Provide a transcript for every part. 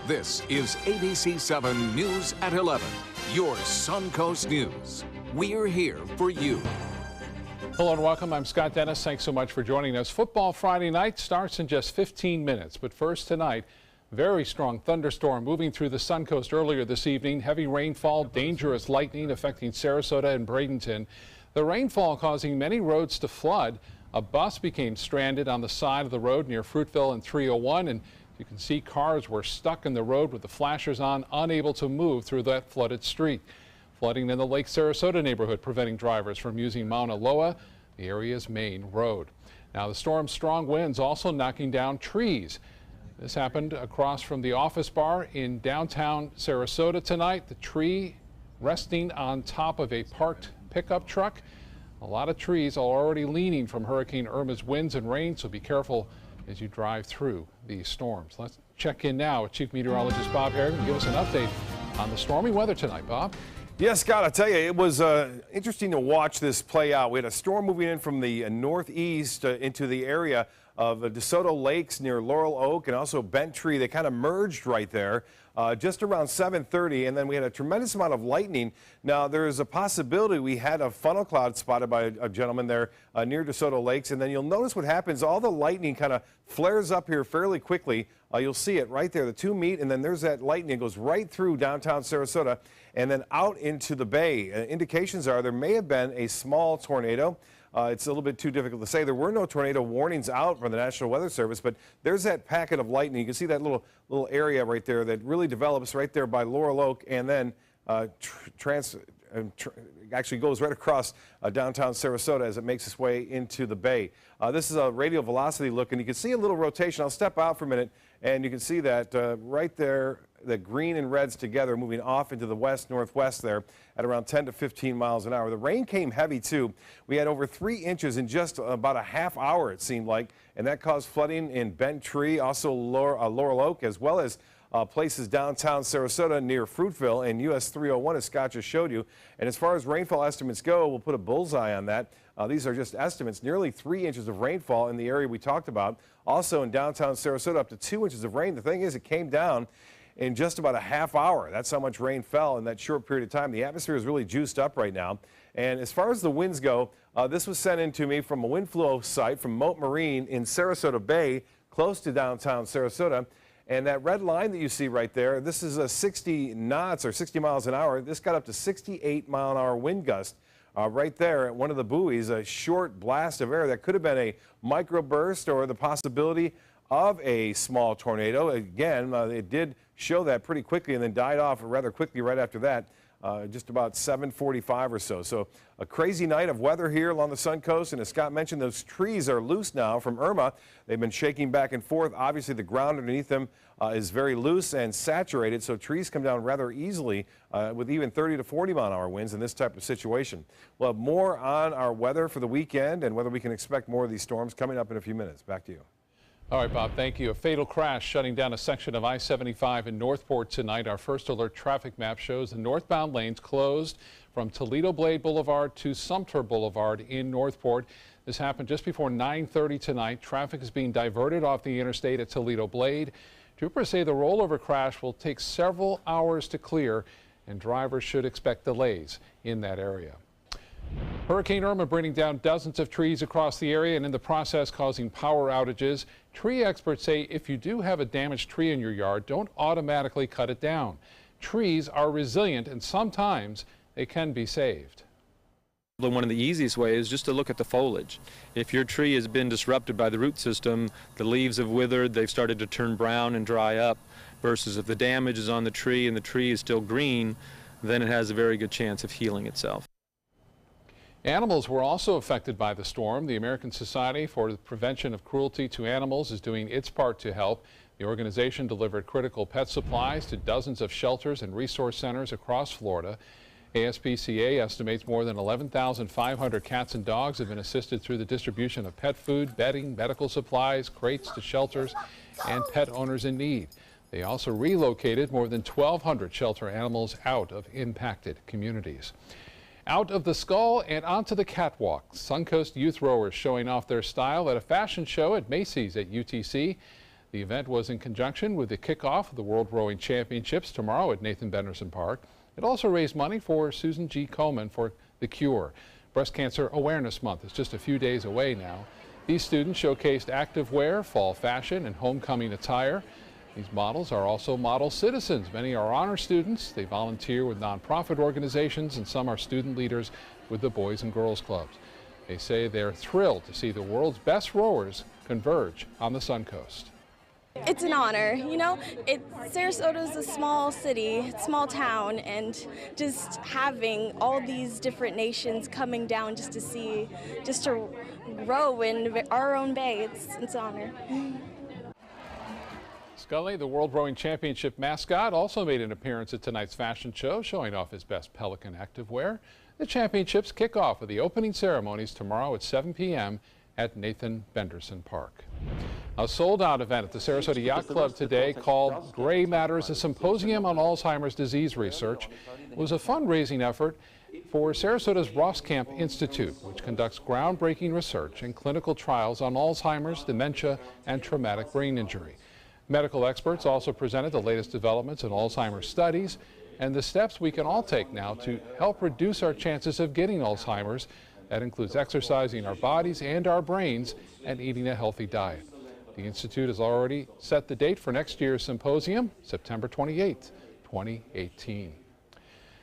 This is ABC7 News at 11, your Suncoast News. We're here for you. Hello and welcome. I'm Scott Dennis. Thanks so much for joining us. Football Friday night starts in just 15 minutes. But first tonight, very strong thunderstorm moving through the Suncoast earlier this evening. Heavy rainfall, dangerous lightning affecting Sarasota and Bradenton. The rainfall causing many roads to flood. A bus became stranded on the side of the road near Fruitville and 301. And you can see cars were stuck in the road with the flashers on, unable to move through that flooded street. Flooding in the Lake Sarasota neighborhood, preventing drivers from using Mauna Loa, the area's main road. Now, the storm's strong winds also knocking down trees. This happened across from the Office Bar in downtown Sarasota tonight. The tree resting on top of a parked pickup truck. A lot of trees are already leaning from Hurricane Irma's winds and rain, so be careful as you drive through these storms. Let's check in now with Chief Meteorologist Bob Harrigan to give us an update on the stormy weather tonight. Bob? Yes, Scott, I tell you, it was interesting to watch this play out. We had a storm moving in from the northeast into the area of DeSoto Lakes near Laurel Oak and also Bent Tree. They kind of merged right there just around 7:30, and then we had a tremendous amount of lightning. Now, there is a possibility we had a funnel cloud spotted by a gentleman there near DeSoto Lakes, and then you'll notice what happens. All the lightning kind of flares up here fairly quickly. You'll see it right there. The two meet, and then there's that lightning. It goes right through downtown Sarasota and then out into the bay. Indications are there may have been a small tornado. It's a little bit too difficult to say. There were no tornado warnings out from the National Weather Service, but there's that packet of lightning. You can see that little area right there that really develops right there by Laurel Oak, and then actually goes right across downtown Sarasota as it makes its way into the bay. This is a radial velocity look, and you can see a little rotation. I'll step out for a minute, and you can see that right there, the green and reds together moving off into the west-northwest there at around 10 to 15 miles an hour. The rain came heavy, too. We had over 3 inches in just about a half hour, it seemed like, and that caused flooding in Bent Tree, also Laurel Oak, as well as places downtown Sarasota near Fruitville and US 301, as Scott just showed you. And as far as rainfall estimates go, we'll put a bullseye on that. These are just estimates. Nearly 3 inches of rainfall in the area we talked about. Also in downtown Sarasota, up to 2 inches of rain. The thing is, it came down in just about a half hour. That's how much rain fell in that short period of time. The atmosphere is really juiced up right now. And as far as the winds go, this was sent in to me from a wind flow site from Moat Marine in Sarasota Bay, close to downtown Sarasota. And that red line that you see right there, this is a 60 knots or 60 miles an hour. This got up to 68 mile an hour wind gust right there at one of the buoys, a short blast of air that could have been a microburst or the possibility of a small tornado. Again, it did show that pretty quickly and then died off rather quickly right after that, just about 7:45 or so. So a crazy night of weather here along the Suncoast, and as Scott mentioned, those trees are loose now from Irma. They've been shaking back and forth. Obviously, the ground underneath them is very loose and saturated, so trees come down rather easily with even 30 to 40 mile an hour winds in this type of situation. We'll have more on our weather for the weekend and whether we can expect more of these storms coming up in a few minutes. Back to you. All right, Bob, thank you. A fatal crash shutting down a section of I-75 in Northport tonight. Our first alert traffic map shows the northbound lanes closed from Toledo Blade Boulevard to Sumter Boulevard in Northport. This happened just before 9:30 tonight. Traffic is being diverted off the interstate at Toledo Blade. Troopers say the rollover crash will take several hours to clear, and drivers should expect delays in that area. Hurricane Irma bringing down dozens of trees across the area and in the process causing power outages. Tree experts say if you do have a damaged tree in your yard, don't automatically cut it down. Trees are resilient and sometimes they can be saved. One of the easiest ways is just to look at the foliage. If your tree has been disrupted by the root system, the leaves have withered, they've started to turn brown and dry up, versus if the damage is on the tree and the tree is still green, then it has a very good chance of healing itself. Animals were also affected by the storm. The American Society for the Prevention of Cruelty to Animals is doing its part to help. The organization delivered critical pet supplies to dozens of shelters and resource centers across Florida. ASPCA estimates more than 11,500 cats and dogs have been assisted through the distribution of pet food, bedding, medical supplies, crates to shelters and pet owners in need. They also relocated more than 1,200 shelter animals out of impacted communities. Out of the skull and onto the catwalk. Suncoast youth rowers showing off their style at a fashion show at Macy's at UTC. The event was in conjunction with the kickoff of the World Rowing Championships tomorrow at Nathan Benderson Park. It also raised money for Susan G. Komen for The Cure. Breast Cancer Awareness Month is just a few days away now. These students showcased activewear, fall fashion, and homecoming attire. These models are also model citizens. Many are honor students. They volunteer with nonprofit organizations, and some are student leaders with the Boys and Girls Clubs. They say they're thrilled to see the world's best rowers converge on the Suncoast. It's an honor, you know. Sarasota is a small city, small town, and just having all these different nations coming down just to row in our own bay, it's an honor. Scully, the World Rowing Championship mascot, also made an appearance at tonight's fashion show, showing off his best Pelican activewear. The championships kick off with the opening ceremonies tomorrow at 7 p.m. at Nathan Benderson Park. A sold-out event at the Sarasota Yacht Club today called Gray Matters, a symposium on Alzheimer's disease research. It was a fundraising effort for Sarasota's Roskamp Institute, which conducts groundbreaking research and clinical trials on Alzheimer's, dementia, and traumatic brain injury. Medical experts also presented the latest developments in Alzheimer's studies and the steps we can all take now to help reduce our chances of getting Alzheimer's. That includes exercising our bodies and our brains and eating a healthy diet. The Institute has already set the date for next year's symposium, September 28, 2018.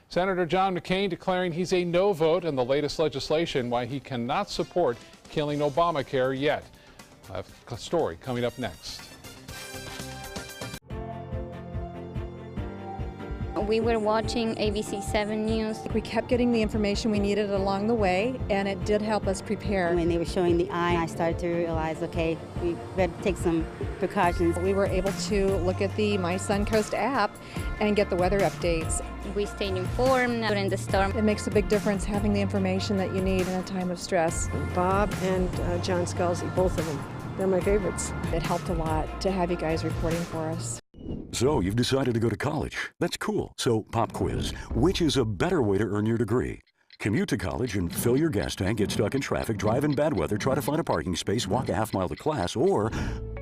Senator John McCain declaring he's a no vote on the latest legislation, why he cannot support killing Obamacare yet. I have a story coming up next. We were watching ABC7 News. We kept getting the information we needed along the way, and it did help us prepare. When they were showing the eye, I started to realize, okay, we better take some precautions. We were able to look at the My Suncoast app and get the weather updates. We stayed informed during the storm. It makes a big difference having the information that you need in a time of stress. Bob and John Scalzi, both of them. They're my favorites. It helped a lot to have you guys reporting for us. So you've decided to go to college. That's cool. So pop quiz. Which is a better way to earn your degree? Commute to college and fill your gas tank, get stuck in traffic, drive in bad weather, try to find a parking space, walk a half mile to class, or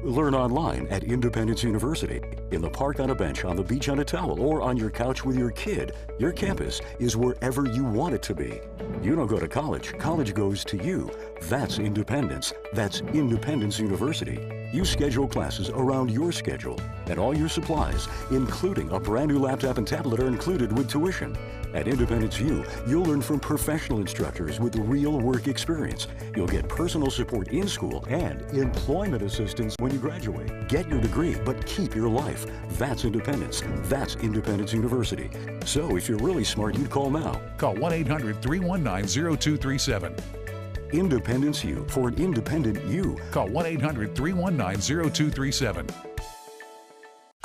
learn online at Independence University. In the park on a bench, on the beach on a towel, or on your couch with your kid. Your campus is wherever you want it to be. You don't go to college. College goes to you. That's independence. That's Independence University. You schedule classes around your schedule, and all your supplies, including a brand new laptop and tablet, are included with tuition. At Independence U, you'll learn from professional instructors with real work experience. You'll get personal support in school and employment assistance when you graduate. Get your degree, but keep your life. That's independence. That's Independence University. So if you're really smart, you'd call now. Call 1-800-319-0237. Independence U, for an independent you. Call 1-800-319-0237.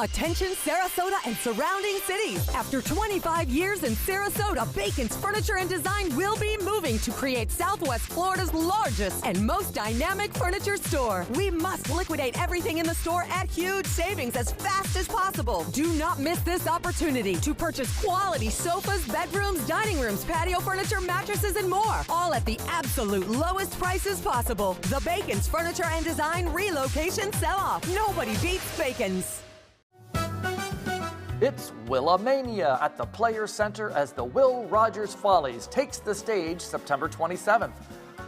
Attention Sarasota and surrounding cities. After 25 years in Sarasota, Bacon's Furniture and Design will be moving to create Southwest Florida's largest and most dynamic furniture store. We must liquidate everything in the store at huge savings as fast as possible. Do not miss this opportunity to purchase quality sofas, bedrooms, dining rooms, patio furniture, mattresses, and more. All at the absolute lowest prices possible. The Bacon's Furniture and Design relocation sell-off. Nobody beats Bacon's. It's Willamania at the Players Center as the Will Rogers Follies takes the stage September 27th.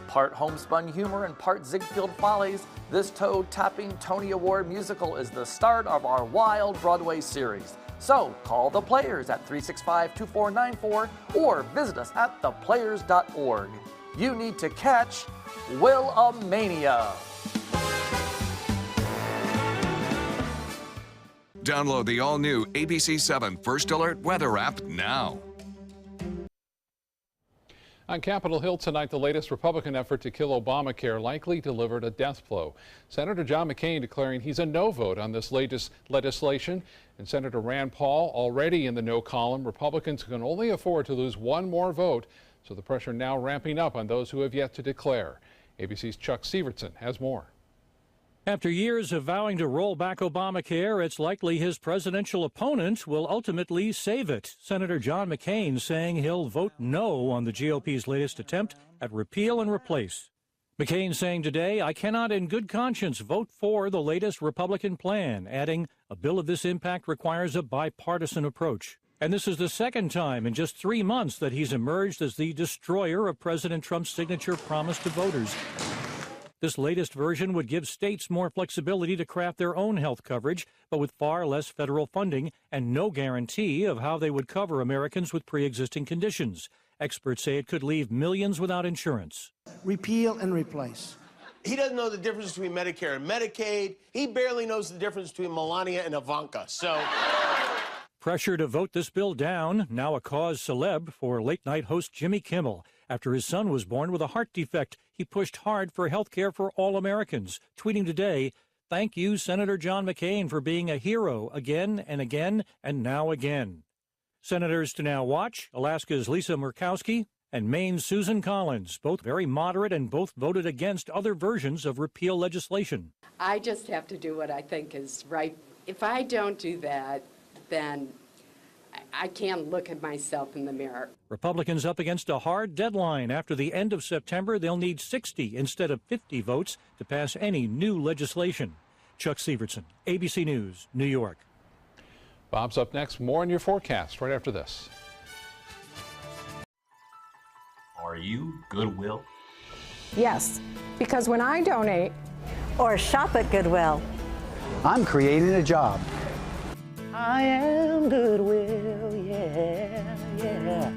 Part homespun humor and part Ziegfeld Follies, this toe-tapping Tony Award musical is the start of our wild Broadway series. So call the Players at 365-2494 or visit us at theplayers.org. You need to catch Willamania. Download the all-new ABC7 First Alert weather app now. On Capitol Hill tonight, the latest Republican effort to kill Obamacare likely delivered a death blow. Senator John McCain declaring he's a no vote on this latest legislation, and Senator Rand Paul already in the no column. Republicans can only afford to lose one more vote, so the pressure now ramping up on those who have yet to declare. ABC's Chuck Sievertson has more. After years of vowing to roll back Obamacare, it's likely his presidential opponent will ultimately save it. Senator John McCain saying he'll vote no on the GOP's latest attempt at repeal and replace. McCain saying today, I cannot in good conscience vote for the latest Republican plan, adding, a bill of this impact requires a bipartisan approach. And this is the second time in just 3 months that he's emerged as the destroyer of President Trump's signature promise to voters. This latest version would give states more flexibility to craft their own health coverage, but with far less federal funding and no guarantee of how they would cover Americans with pre-existing conditions. Experts say it could leave millions without insurance. Repeal and replace. He doesn't know the difference between Medicare and Medicaid. He barely knows the difference between Melania and Ivanka. So pressure to vote this bill down, now a cause celeb for late-night host Jimmy Kimmel. After his son was born with a heart defect, he pushed hard for health care for all Americans, tweeting today, thank you, Senator John McCain, for being a hero again and again and now again. Senators to now watch, Alaska's Lisa Murkowski and Maine's Susan Collins, both very moderate and both voted against other versions of repeal legislation. I just have to do what I think is right. If I don't do that, then I can't look at myself in the mirror. Republicans up against a hard deadline. After the end of September, they'll need 60 instead of 50 votes to pass any new legislation. Chuck Sievertson, ABC News, New York. Bob's up next. More in your forecast right after this. Are you Goodwill? Yes, because when I donate or shop at Goodwill, I'm creating a job. I am Goodwill, yeah, yeah.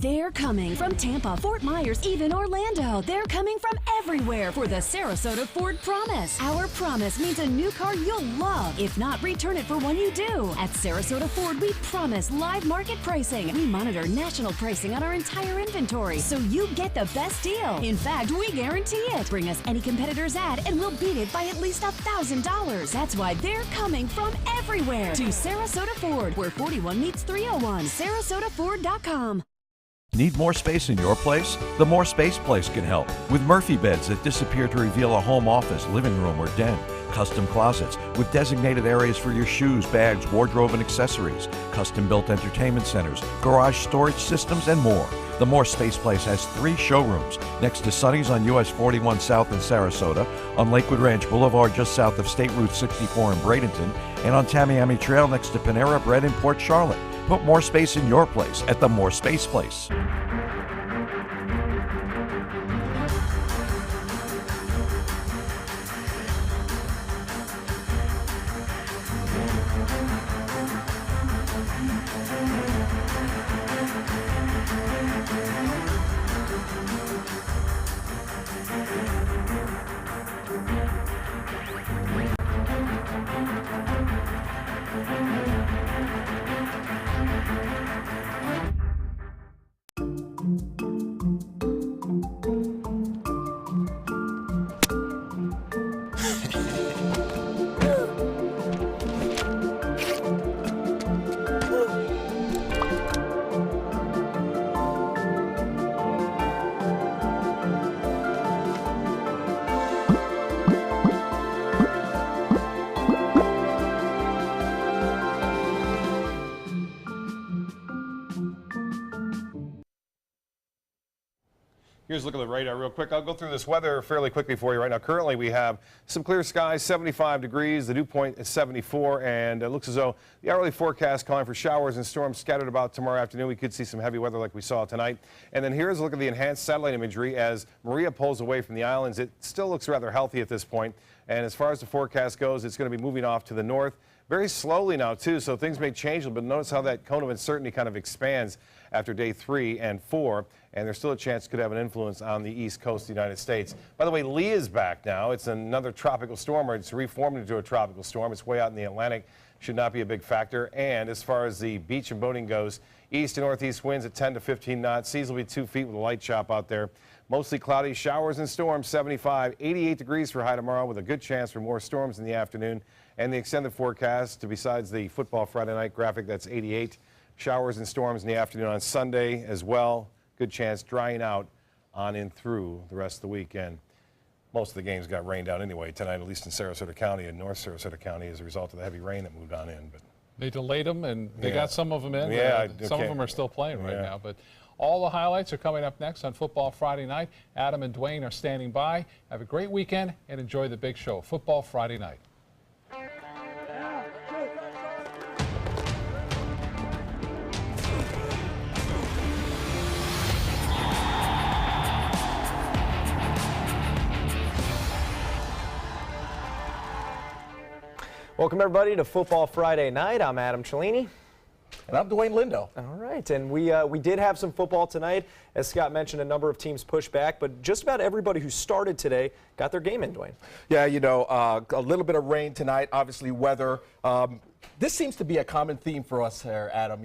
They're coming from Tampa, Fort Myers, even Orlando. They're coming from everywhere for the Sarasota Ford Promise. Our promise means a new car you'll love. If not, return it for one you do. At Sarasota Ford, we promise live market pricing. We monitor national pricing on our entire inventory, so you get the best deal. In fact, we guarantee it. Bring us any competitor's ad, and we'll beat it by at least $1,000. That's why they're coming from everywhere to Sarasota Ford, where 41 meets 301. SarasotaFord.com. Need more space in your place? The More Space Place can help with Murphy beds that disappear to reveal a home office, living room, or den. Custom closets with designated areas for your shoes, bags, wardrobe, and accessories. Custom-built entertainment centers, garage storage systems, and more. The More Space Place has 3 showrooms next to Sonny's on US 41 South in Sarasota, on Lakewood Ranch Boulevard just south of State Route 64 in Bradenton, and on Tamiami Trail next to Panera Bread in Port Charlotte. Put more space in your place at the More Space Place. Here's a look at the radar real quick. I'll go through this weather fairly quickly for you right now. Currently, we have some clear skies, 75 degrees. The dew point is 74, and it looks as though the hourly forecast calling for showers and storms scattered about tomorrow afternoon. We could see some heavy weather like we saw tonight. And then here's a look at the enhanced satellite imagery as Maria pulls away from the islands. It still looks rather healthy at this point. And as far as the forecast goes, it's going to be moving off to the north very slowly now, too, so things may change a little bit. Notice how that cone of uncertainty kind of expands after day 3 and 4, and there's still a chance it could have an influence on the east coast of the United States. By the way, Lee is back now. It's another tropical storm, or it's reformed into a tropical storm. It's way out in the Atlantic. Should not be a big factor. And as far as the beach and boating goes, east and northeast winds at 10 to 15 knots. Seas will be 2 feet with a light chop out there. Mostly cloudy, showers and storms, 75, 88 degrees for high tomorrow with a good chance for more storms in the afternoon. And the extended forecast, besides the football Friday night graphic, that's 88. Showers and storms in the afternoon on Sunday as well. Good chance drying out on in through the rest of the weekend. Most of the games got rained out anyway tonight, at least in Sarasota County and North Sarasota County as a result of the heavy rain that moved on in. But they delayed them, and they got some of them in. Yeah, Some of them are still playing right now. But All the highlights are coming up next on Football Friday Night. Adam and Dwayne are standing by. Have a great weekend and enjoy the big show, Football Friday Night. Welcome, everybody, to Football Friday Night. I'm Adam Cellini. And I'm Dwayne Lindo. All right, and we did have some football tonight. As Scott mentioned, a number of teams pushed back, but just about everybody who started today got their game in, Dwayne. Yeah, a little bit of rain tonight, obviously weather. This seems to be a common theme for us here, Adam,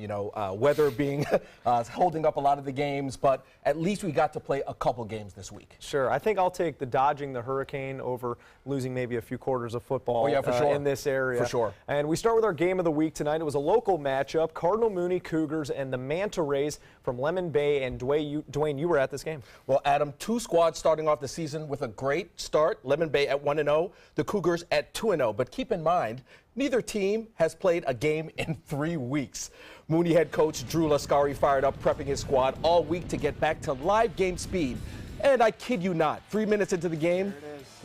weather being holding up a lot of the games, but at least we got to play a couple games this week. Sure. I think I'll take the dodging the hurricane over losing maybe a few quarters of football in this area. For sure. And we start with our game of the week tonight. It was a local matchup, Cardinal Mooney Cougars and the Manta Rays from Lemon Bay. And Dwayne, you were at this game. Well, Adam, two squads starting off the season with a great start. Lemon Bay at 1-0, the Cougars at 2-0. But keep in mind, neither team has played a game in 3 weeks. Mooney head coach Drew Lascari fired up, prepping his squad all week to get back to live game speed. And I kid you not, 3 minutes into the game,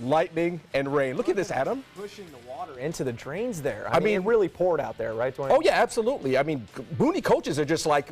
lightning and rain. Look at this, Adam. Pushing the water into the drains there. I mean, it really poured out there, right, Dwayne? Oh, yeah, absolutely. I mean, Mooney coaches are just like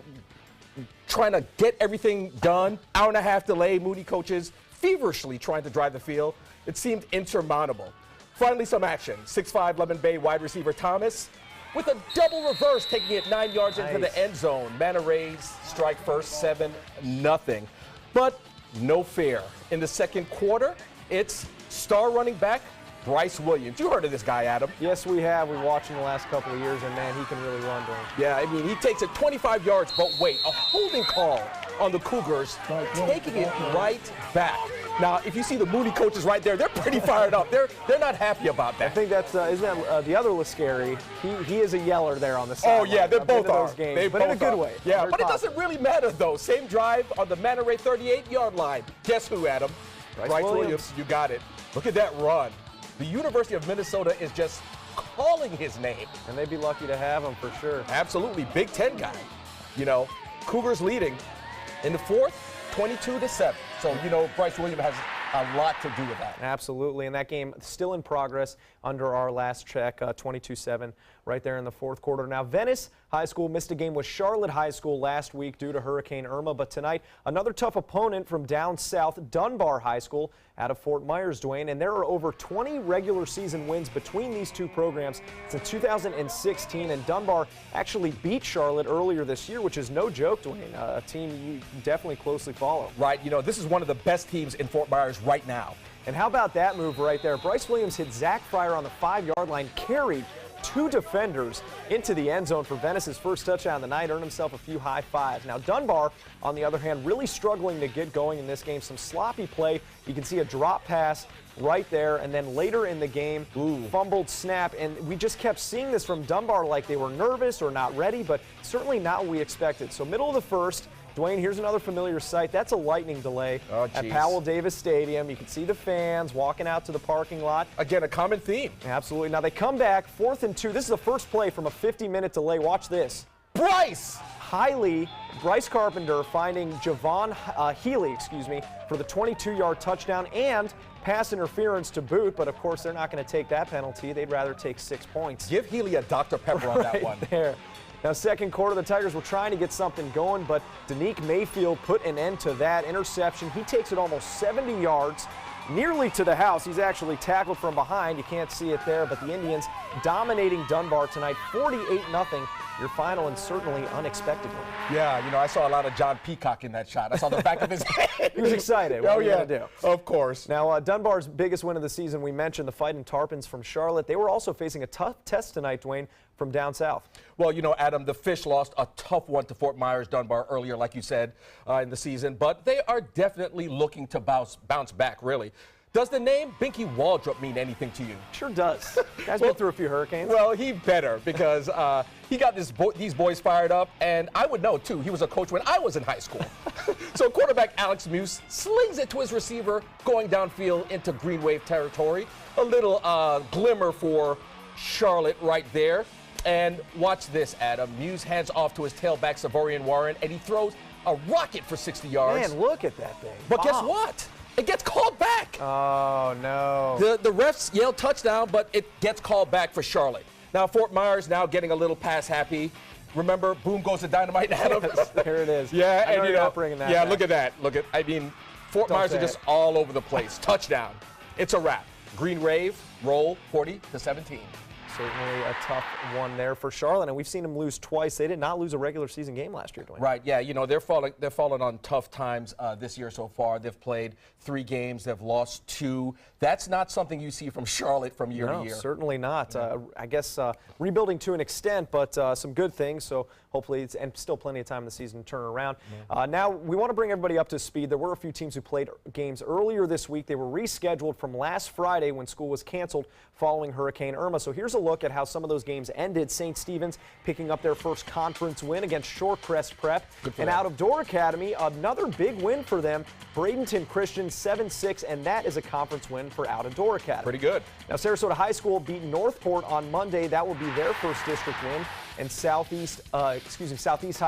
trying to get everything done. Hour and a half delay, Mooney coaches feverishly trying to drive the field. It seemed insurmountable. Finally, some action. 6'5" Lemon Bay wide receiver Thomas with a double reverse, taking it 9 yards into the end zone. Manta Rays strike first, 7-0. But no fair. In the second quarter, it's star running back Bryce Williams. You heard of this guy, Adam? Yes, we have. We've watched him the last couple of years, and man, he can really run, Dwayne. Yeah, I mean, he takes it 25 yards, but wait, a holding call on the Cougars, taking it right back. Now, if you see the Mooney coaches right there, they're pretty fired up. They're not happy about that. I think that's isn't that the other Lascari? He is a yeller there on the side. Oh yeah, they both are. But in a good way. Yeah, but it doesn't really matter though. Same drive on the Manta Ray 38-yard line. Guess who, Adam? Bryce Williams. You got it. Look at that run. The University of Minnesota is just calling his name. And they'd be lucky to have him for sure. Absolutely. Big Ten guy. Cougars leading in the fourth, 22-7. So, Bryce Williams has a lot to do with that. Absolutely. And that game still in progress under our last check, 22-7 right there in the fourth quarter. Now, Venice High School missed a game with Charlotte High School last week due to Hurricane Irma, but tonight another tough opponent from down south, Dunbar High School out of Fort Myers, Dwayne, and there are over 20 regular season wins between these two programs since 2016, and Dunbar actually beat Charlotte earlier this year, which is no joke, Dwayne, a team you definitely closely follow. Right, this is one of the best teams in Fort Myers right now. And how about that move right there? Bryce Williams hit Zach Fryer on the 5-yard line, carried 2 defenders into the end zone for Venice's first touchdown of the night, earned himself a few high fives. Now, Dunbar, on the other hand, really struggling to get going in this game. Some sloppy play. You can see a drop pass right there, and then later in the game, fumbled snap, and we just kept seeing this from Dunbar like they were nervous or not ready, but certainly not what we expected. So middle of the first, Dwayne, here's another familiar sight. That's a lightning delay at Powell Davis Stadium. You can see the fans walking out to the parking lot. Again, a common theme. Absolutely. Now they come back, 4th and 2. This is the first play from a 50-minute delay. Watch this. Bryce Carpenter finding Javon Healy, for the 22-yard touchdown and pass interference to boot, but of course they're not going to take that penalty. They'd rather take 6 points. Give Healy a Dr. Pepper on that one. There. Now, second quarter, the Tigers were trying to get something going, but Danique Mayfield put an end to that interception. He takes it almost 70 yards, nearly to the house. He's actually tackled from behind. You can't see it there, but the Indians dominating Dunbar tonight, 48-0. Your final and certainly unexpected one. Yeah, I saw a lot of John Peacock in that shot. I saw the back of his head. He was excited. What are you gonna do? Of course. Now, Dunbar's biggest win of the season, we mentioned the Fighting Tarpons from Charlotte. They were also facing a tough test tonight, Dwayne, from down south. Well, Adam, the Fish lost a tough one to Fort Myers Dunbar earlier, like you said, in the season, but they are definitely looking to bounce back, really. Does the name Binky Waldrop mean anything to you? Sure does. Guy's been through a few hurricanes. Well, he better, because he got these boys fired up, and I would know, too. He was a coach when I was in high school. So quarterback Alex Muse slings it to his receiver, going downfield into Green Wave territory. A little glimmer for Charlotte right there. And watch this, Adam. Muse hands off to his tailback, Savorian Warren, and he throws a rocket for 60 yards. Man, look at that thing. But guess what? It gets called back. Oh, no. The refs yelled touchdown, but it gets called back for Charlotte. Now, Fort Myers now getting a little pass happy. Remember, boom goes the dynamite Adams. There it is. Yeah, I know you're not bringing that back. look at that. Fort Myers are just all over the place. Touchdown. It's a wrap. Green Wave roll 40-17. Certainly a tough one there for Charlotte, and we've seen them lose twice. They did not lose a regular season game last year, Dwayne. Right, yeah, they're falling on tough times this year so far. They've played 3 games, they've lost 2. That's not something you see from Charlotte from year to year. Certainly not. I guess rebuilding to an extent, but some good things, so hopefully, and still plenty of time in the season to turn around. Now, we want to bring everybody up to speed. There were a few teams who played games earlier this week. They were rescheduled from last Friday when school was canceled following Hurricane Irma. So here's a look at how some of those games ended. St. Stephen's picking up their first conference win against Shorecrest Prep. And Out of Door Academy, another big win for them. Bradenton Christian 7-6, and that is a conference win for Out of Door Academy. Pretty good. Now, Sarasota High School beat Northport on Monday. That will be their first district win. And Southeast High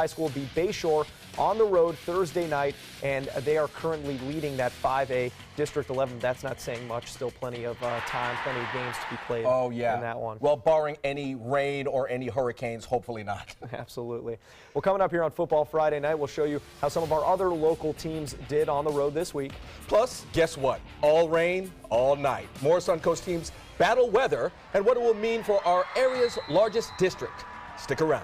School beat Bayshore on the road Thursday night, and they are currently leading that 5A District 11. That's not saying much. Still plenty of time, plenty of games to be played in that one. Well, barring any rain or any hurricanes, hopefully not. Absolutely. Well, coming up here on Football Friday night, we'll show you how some of our other local teams did on the road this week. Plus, guess what? All rain, all night. More Suncoast teams battle weather and what it will mean for our area's largest district. Stick around.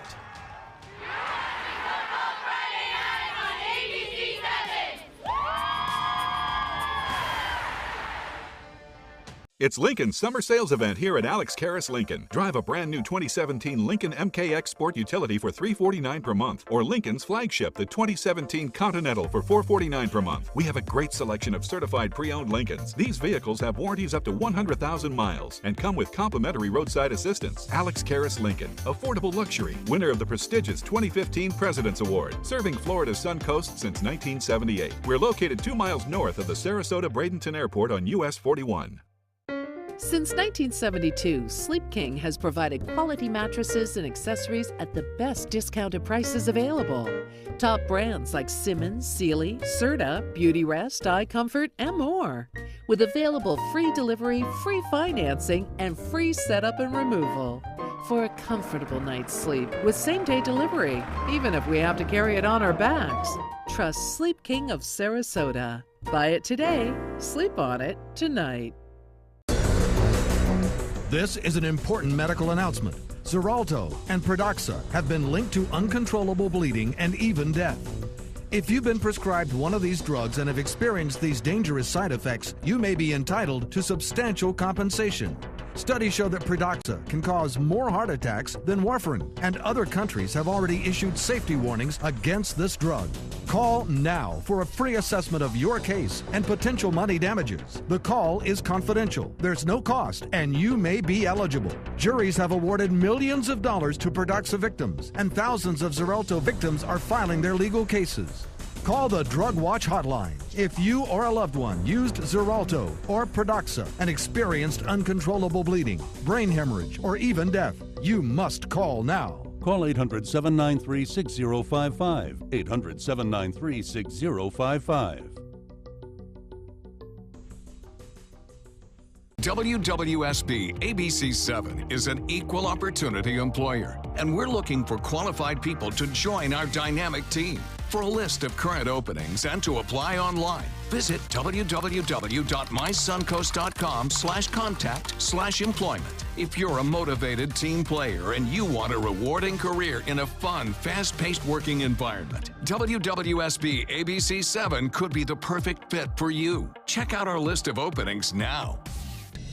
It's Lincoln's summer sales event here at Alex Karras Lincoln. Drive a brand new 2017 Lincoln MKX Sport Utility for $349 per month, or Lincoln's flagship, the 2017 Continental, for $449 per month. We have a great selection of certified pre-owned Lincolns. These vehicles have warranties up to 100,000 miles and come with complimentary roadside assistance. Alex Karras Lincoln, affordable luxury, winner of the prestigious 2015 President's Award, serving Florida's Suncoast since 1978. We're located 2 miles north of the Sarasota-Bradenton Airport on US 41. Since 1972, Sleep King has provided quality mattresses and accessories at the best discounted prices available. Top brands like Simmons, Sealy, Serta, Beautyrest, iComfort, and more. With available free delivery, free financing, and free setup and removal. For a comfortable night's sleep with same-day delivery, even if we have to carry it on our backs. Trust Sleep King of Sarasota. Buy it today, sleep on it tonight. This is an important medical announcement. Xarelto and Pradaxa have been linked to uncontrollable bleeding and even death. If you've been prescribed one of these drugs and have experienced these dangerous side effects, you may be entitled to substantial compensation. Studies show that Pradaxa can cause more heart attacks than warfarin, and other countries have already issued safety warnings against this drug. Call now for a free assessment of your case and potential money damages. The call is confidential, there's no cost, and you may be eligible. Juries have awarded millions of dollars to Pradaxa victims, and thousands of Xarelto victims are filing their legal cases. Call the Drug Watch hotline if you or a loved one used Xarelto or Pradaxa and experienced uncontrollable bleeding, brain hemorrhage, or even death. You must call now. Call 800-793-6055. 800-793-6055. WWSB ABC7 is an equal opportunity employer, and we're looking for qualified people to join our dynamic team. For a list of current openings and to apply online, visit www.mysuncoast.com/contact/employment. If you're a motivated team player and you want a rewarding career in a fun, fast-paced working environment, WWSB ABC7 could be the perfect fit for you. Check out our list of openings now.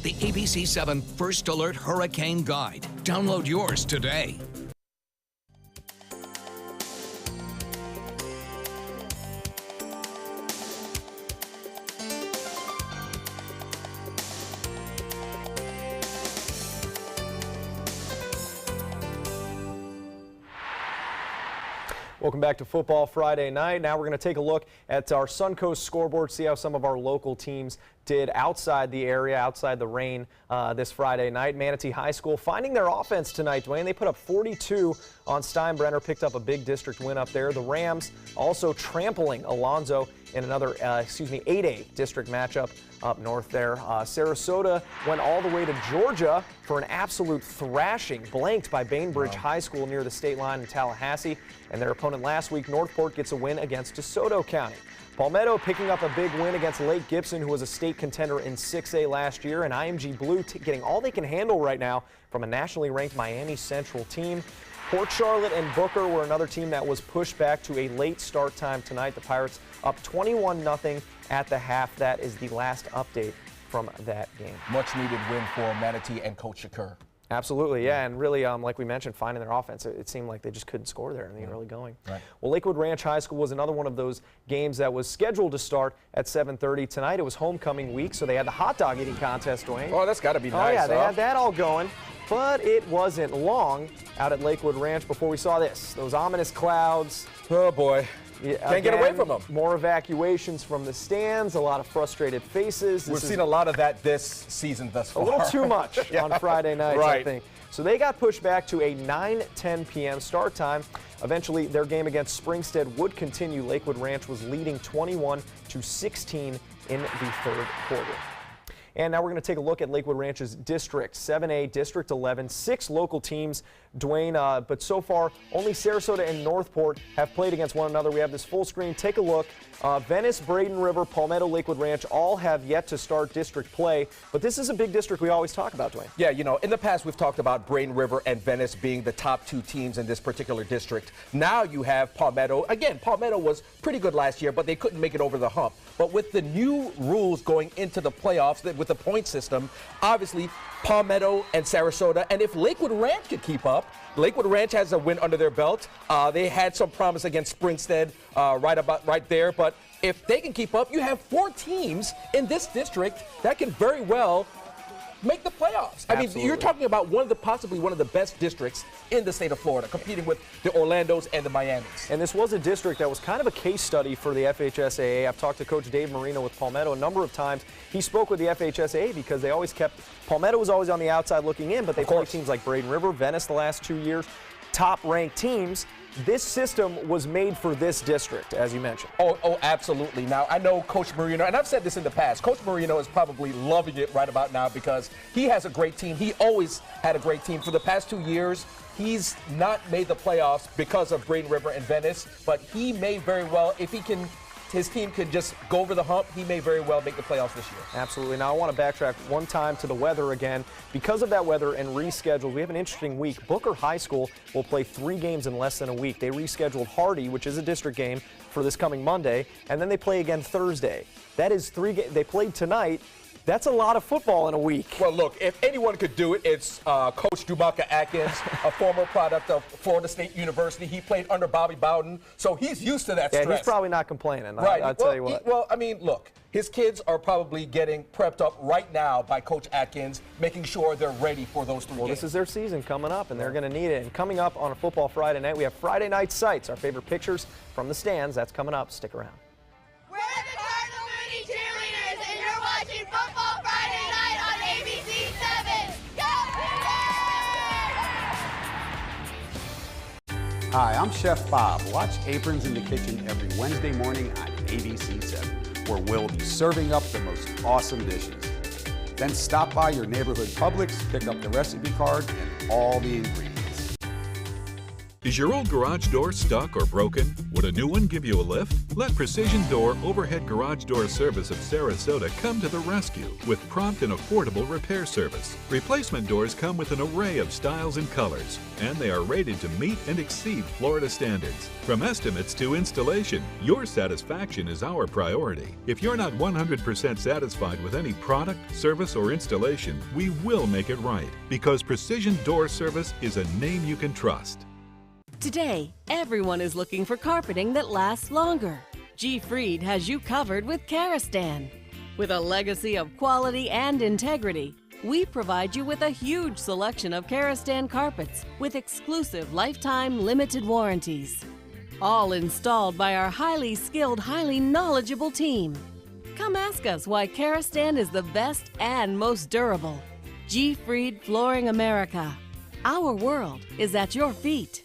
The ABC7 First Alert Hurricane Guide. Download yours today. Welcome back to Football Friday night. Now we're going to take a look at our Suncoast scoreboard, see how some of our local teams did outside the area, outside the rain this Friday night. Manatee High School finding their offense tonight, Dwayne. They put up 42 on Steinbrenner, picked up a big district win up there. The Rams also trampling Alonzo in another, 8A district matchup up north there. Sarasota went all the way to Georgia for an absolute thrashing, blanked by Bainbridge High School near the state line in Tallahassee. And their opponent last week, Northport, gets a win against DeSoto County. Palmetto picking up a big win against Lake Gibson, who was a state contender in 6A last year, and IMG Blue getting all they can handle right now from a nationally ranked Miami Central team. Port Charlotte and Booker were another team that was pushed back to a late start time tonight. The Pirates up 21-0 at the half. That is the last update from that game. Much needed win for Manatee and Coach Shakur. Absolutely, yeah, and really, like we mentioned, finding their offense, it seemed like they just couldn't score there in the early going. Right. Well, Lakewood Ranch High School was another one of those games that was scheduled to start at 7:30 tonight. It was homecoming week, so they had the hot dog eating contest, Dwayne. Oh, that's got to be nice. Oh, yeah, they had that all going, but it wasn't long out at Lakewood Ranch before we saw this, those ominous clouds. Oh, boy. Yeah, can't get away from them. More evacuations from the stands, a lot of frustrated faces. We've seen a lot of that this season thus far. A little too much on Friday nights, right. I think. So they got pushed back to a 9:10 p.m. start time. Eventually, their game against Springstead would continue. Lakewood Ranch was leading 21-16 in the third quarter. And now we're going to take a look at Lakewood Ranch's district, 7A, District 11, 6 local teams, Dwayne, but so far only Sarasota and Northport have played against one another. We have this full screen. Take a look. Venice, Braden River, Palmetto, Lakewood Ranch all have yet to start district play, but this is a big district we always talk about, Dwayne. Yeah, you know, in the past we've talked about Braden River and Venice being the top 2 teams in this particular district. Now you have Palmetto. Again, Palmetto was pretty good last year, but they couldn't make it over the hump. But with the new rules going into the playoffs, with the point system, obviously Palmetto and Sarasota, and if Lakewood Ranch could keep up, Lakewood Ranch has a win under their belt. They had some promise against Springstead right there, but if they can keep up, you have 4 teams in this district that can very well make the playoffs. I mean, you're talking about possibly one of the best districts in the state of Florida, competing with the Orlandos and the Miamis. And this was a district that was kind of a case study for the FHSAA. I've talked to Coach Dave Marino with Palmetto a number of times. He spoke with the FHSAA because they always Palmetto was always on the outside looking in, but they played teams like Braden River, Venice the last 2 years, top-ranked teams. This system was made for this district, as you mentioned. Oh, absolutely. Now, I know Coach Marino, and I've said this in the past, Coach Marino is probably loving it right about now because he has a great team. He always had a great team. For the past 2 years, he's not made the playoffs because of Braden River and Venice, but he may very well, if his team could just go over the hump, he may very well make the playoffs this year. Absolutely. Now, I want to backtrack one time to the weather again. Because of that weather and rescheduled, we have an interesting week. Booker High School will play 3 games in less than a week. They rescheduled Hardy, which is a district game, for this coming Monday, and then they play again Thursday. That is 3 games. They played tonight. That's a lot of football in a week. Well, look, if anyone could do it, it's Coach Dubaka Atkins, a former product of Florida State University. He played under Bobby Bowden, so he's used to that stress. Yeah, he's probably not complaining. Right. I'll tell you what. Well, I mean, look, his kids are probably getting prepped up right now by Coach Atkins, making sure they're ready for those 3 games. Well, this is their season coming up, and they're going to need it. And coming up on a Football Friday night, we have Friday Night Sights, our favorite pictures from the stands. That's coming up. Stick around. We're the Cardinal Mooney Cheerleaders, and you're watching Football Friday Night on ABC7. Go Cougars! Hi, I'm Chef Bob. Watch Aprons in the Kitchen every Wednesday morning on ABC7, where we'll be serving up the most awesome dishes. Then stop by your neighborhood Publix, pick up the recipe card and all the ingredients. Is your old garage door stuck or broken? Would a new one give you a lift? Let Precision Door Overhead Garage Door Service of Sarasota come to the rescue with prompt and affordable repair service. Replacement doors come with an array of styles and colors, and they are rated to meet and exceed Florida standards. From estimates to installation, your satisfaction is our priority. If you're not 100% satisfied with any product, service, or installation, we will make it right, because Precision Door Service is a name you can trust. Today, everyone is looking for carpeting that lasts longer. G. Fried has you covered with Karastan. With a legacy of quality and integrity, we provide you with a huge selection of Karastan carpets with exclusive lifetime limited warranties. All installed by our highly skilled, highly knowledgeable team. Come ask us why Karastan is the best and most durable. G-Freed Flooring America. Our world is at your feet.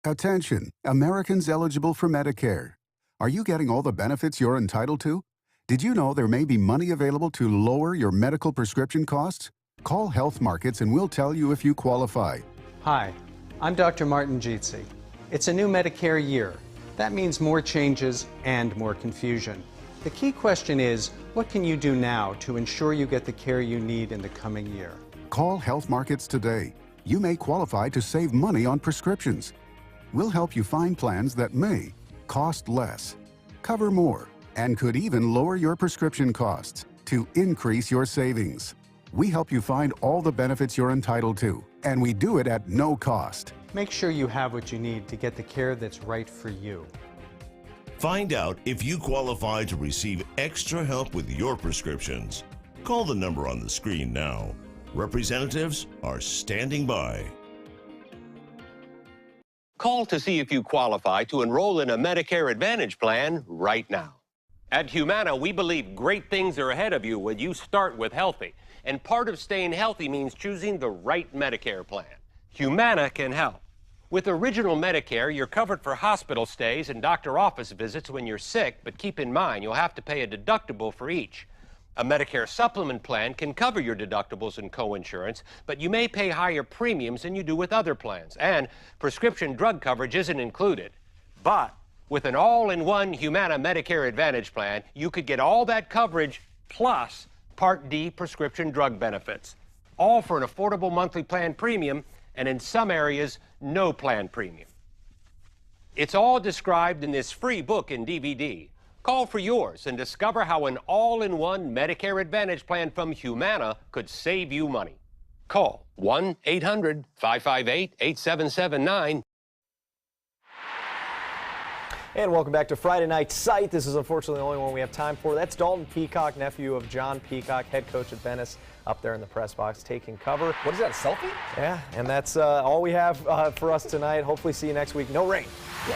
Attention, Americans eligible for Medicare. Are you getting all the benefits you're entitled to? Did you know there may be money available to lower your medical prescription costs? Call Health Markets and we'll tell you if you qualify. Hi, I'm Dr. Martin Jeetsi. It's a new Medicare year. That means more changes and more confusion. The key question is, what can you do now to ensure you get the care you need in the coming year? Call Health Markets today. You may qualify to save money on prescriptions. We'll help you find plans that may cost less, cover more, and could even lower your prescription costs to increase your savings. We help you find all the benefits you're entitled to, and we do it at no cost. Make sure you have what you need to get the care that's right for you. Find out if you qualify to receive extra help with your prescriptions. Call the number on the screen now. Representatives are standing by. Call to see if you qualify to enroll in a Medicare Advantage plan right now. At Humana, we believe great things are ahead of you when you start with healthy. And part of staying healthy means choosing the right Medicare plan. Humana can help. With Original Medicare, you're covered for hospital stays and doctor office visits when you're sick, but keep in mind you'll have to pay a deductible for each. A Medicare supplement plan can cover your deductibles and coinsurance, but you may pay higher premiums than you do with other plans, and prescription drug coverage isn't included. But with an all-in-one Humana Medicare Advantage plan, you could get all that coverage plus Part D prescription drug benefits, all for an affordable monthly plan premium, and in some areas, no plan premium. It's all described in this free book and DVD. Call for yours and discover how an all-in-one Medicare Advantage plan from Humana could save you money. Call 1-800-558-8779. And welcome back to Friday Night Sight. This is unfortunately the only one we have time for. That's Dalton Peacock, nephew of John Peacock, head coach at Venice, up there in the press box taking cover. What is that, a selfie? Yeah, and that's all we have for us tonight. Hopefully see you next week. No rain.